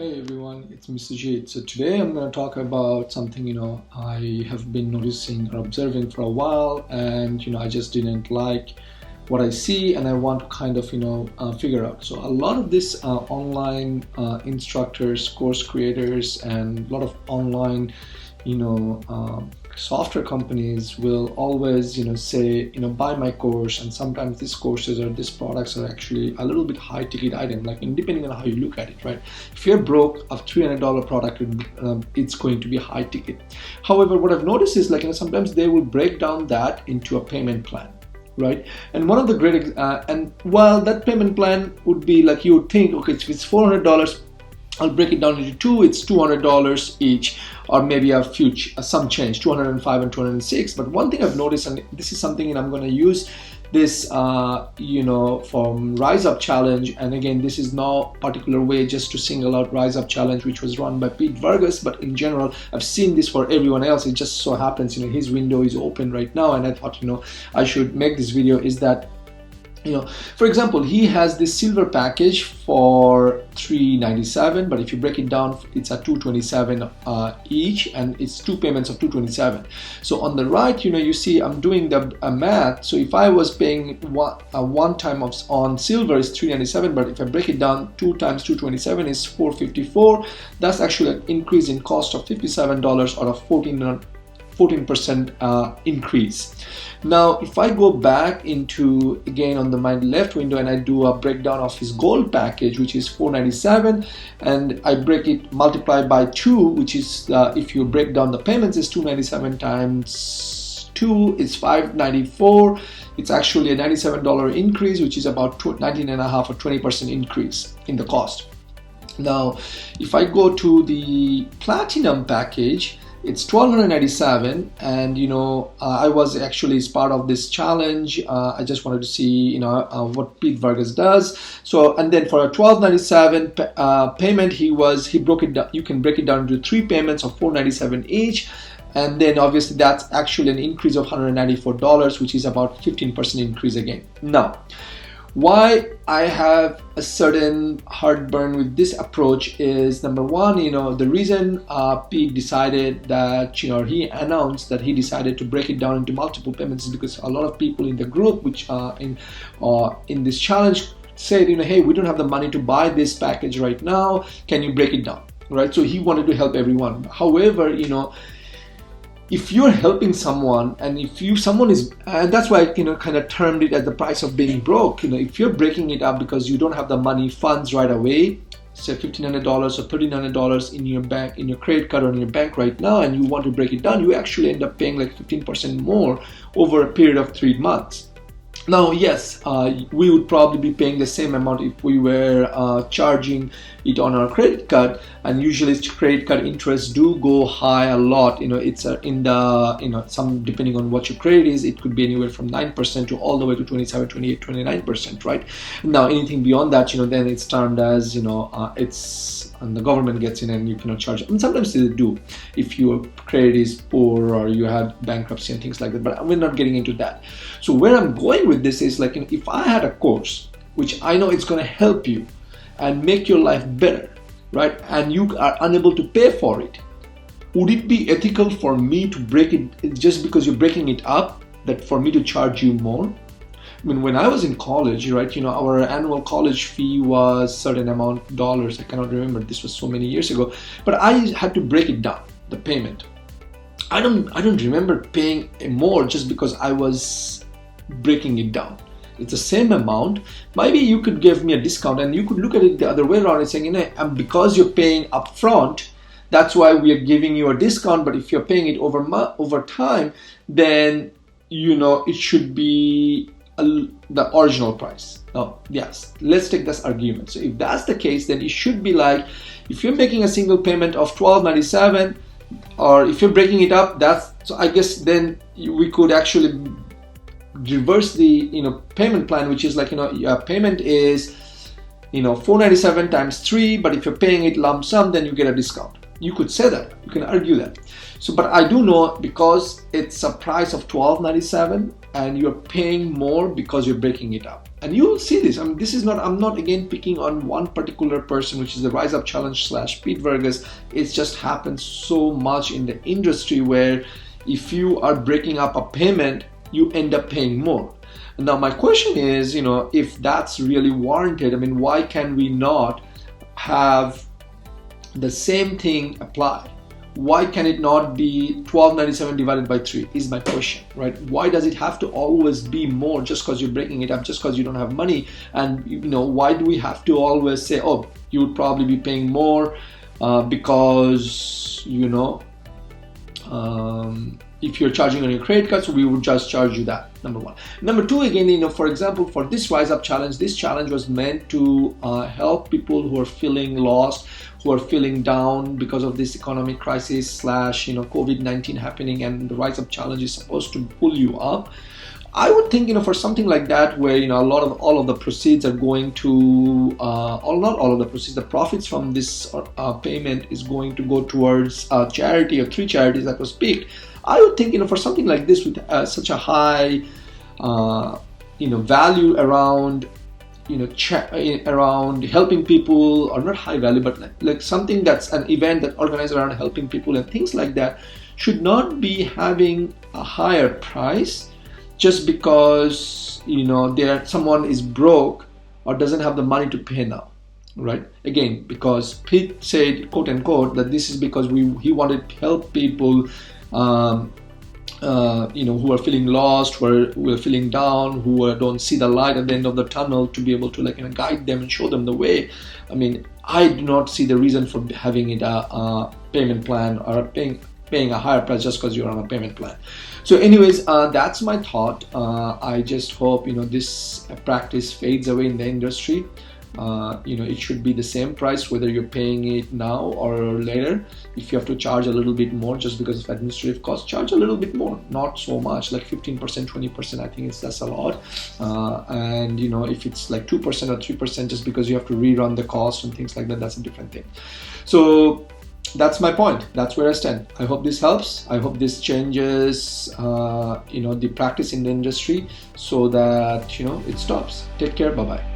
Hey everyone, it's Mr. Jade. So today I'm going to talk about something I have been noticing or observing for a while, and I just didn't like what I see, and I want to kind of figure out. So a lot of this online instructors, course creators, and a lot of online software companies will always say buy my course, and sometimes these courses or these products are actually a little bit high ticket item, like depending on how you look at it, right? If you're broke, a $300 product, it's going to be high ticket. However, what I've noticed is sometimes they will break down that into a payment plan, right? And one of the great and while that payment plan would be like, you would think, okay, if it's $400, I'll break it down into two, it's $200 each, or maybe a few some change, 205 and 206. But one thing I've noticed, and this is something I'm going to use this from Rise Up Challenge, and again, this is no particular way just to single out Rise Up Challenge, which was run by Vargas, but in general I've seen this for everyone else. It just so happens his window is open right now, and I thought I should make this video. Is that for example, he has this silver package for $397, but if you break it down, it's at $227 each, and it's two payments of $227. So on the right, you see I'm doing the math. So if I was paying one time on silver is $397, but if I break it down, 2 times $227 is $454. That's actually an increase in cost of $57, or a 14% increase. Now if I go back into, again, on my left window, and I do a breakdown of his gold package, which is $497, and I break it, multiply by 2, which is if you break down the payments, is $297 times 2 is $594. It's actually a $97 increase, which is about 19.5 or 20% increase in the cost. Now if I go to the platinum package, it's $1,297, and I was actually as part of this challenge. I just wanted to see what Pete Vargas does. So, and then for a $1,297 payment, he broke it down. You can break it down into 3 payments of $497 each, and then obviously that's actually an increase of $194, which is about 15% increase again. Now, why I have a certain heartburn with this approach is, number one, the reason Pete decided that, he announced that he decided to break it down into multiple payments is because a lot of people in the group, which in this challenge, said, hey, we don't have the money to buy this package right now. Can you break it down, right? So he wanted to help everyone. However, if you're helping someone, and someone is, and that's why I kind of termed it as the price of being broke. If you're breaking it up because you don't have the funds right away, say $1,500 or $1,300 in your bank, in your credit card or in your bank right now, and you want to break it down, you actually end up paying like 15% more over a period of 3 months. Now, yes, we would probably be paying the same amount if we were charging it on our credit card, and usually credit card interests do go high a lot. It's in the some, depending on what your credit is, it could be anywhere from 9% to all the way to 27, 28, 29%, right? Now anything beyond that, then it's termed as it's, and the government gets in and you cannot charge it. And sometimes they do if your credit is poor or you had bankruptcy and things like that, but we're not getting into that. So where I'm going with this is if I had a course which I know it's going to help you and make your life better, right, and you are unable to pay for it, would it be ethical for me to break it just because you're breaking it up, that for me to charge you more? I mean, when I was in college, right, our annual college fee was certain amount of dollars. I cannot remember. This was so many years ago. But I had to break it down, the payment. I don't remember paying more just because I was breaking it down. It's the same amount. Maybe you could give me a discount, and you could look at it the other way around and saying, because you're paying upfront, that's why we are giving you a discount. But if you're paying it over time, then it should be the original price. Now, yes, let's take this argument. So if that's the case, then it should be like, if you're making a single payment of $1,297, or if you're breaking it up, so I guess then we could actually reverse the payment plan, which is your payment is $497 times 3, but if you're paying it lump sum, then you get a discount. You could say that, you can argue that. So, but I do know, because it's a price of $1,297 and you're paying more because you're breaking it up. and you will see this. I mean, this is not, I'm not again picking on one particular person, which is the Rise Up Challenge / Pete Vargas. It just happens so much in the industry where if you are breaking up a payment, you end up paying more. Now my question is, if that's really warranted, I mean, why can we not have the same thing applied? Why can it not be $12.97 divided by 3 is my question, right? Why does it have to always be more just because you're breaking it up, just because you don't have money? And why do we have to always say, oh, you would probably be paying more because if you're charging on your credit card, so we would just charge you that, number one. Number two, again, for example, for this Rise Up Challenge, this challenge was meant to help people who are feeling lost, who are feeling down because of this economic crisis / COVID-19 happening, and the Rise Up Challenge is supposed to pull you up. I would think, for something like that, where all of the proceeds are going to, not all of the proceeds, the profits from this payment is going to go towards charity or 3 charities that was picked. I would think, for something like this with such a high, value around, around helping people, or not high value, but like something that's an event that organized around helping people and things like that, should not be having a higher price just because someone is broke or doesn't have the money to pay now, right? Again, because Pete said, quote unquote, that this is because he wanted to help people who are feeling lost, who are feeling down, who don't see the light at the end of the tunnel, to be able to guide them and show them the way. I mean, I do not see the reason for having it a payment plan or paying a higher price just because you're on a payment plan. So anyways, that's my thought. I just hope this practice fades away in the industry. It should be the same price whether you're paying it now or later. If you have to charge a little bit more just because of administrative costs, charge a little bit more, not so much, like 15%, 20%. I think that's a lot. And if it's like 2% or 3% just because you have to rerun the cost and things like that, that's a different thing. So that's my point. That's where I stand. I hope this helps. I hope this changes the practice in the industry so that it stops. Take care. Bye bye.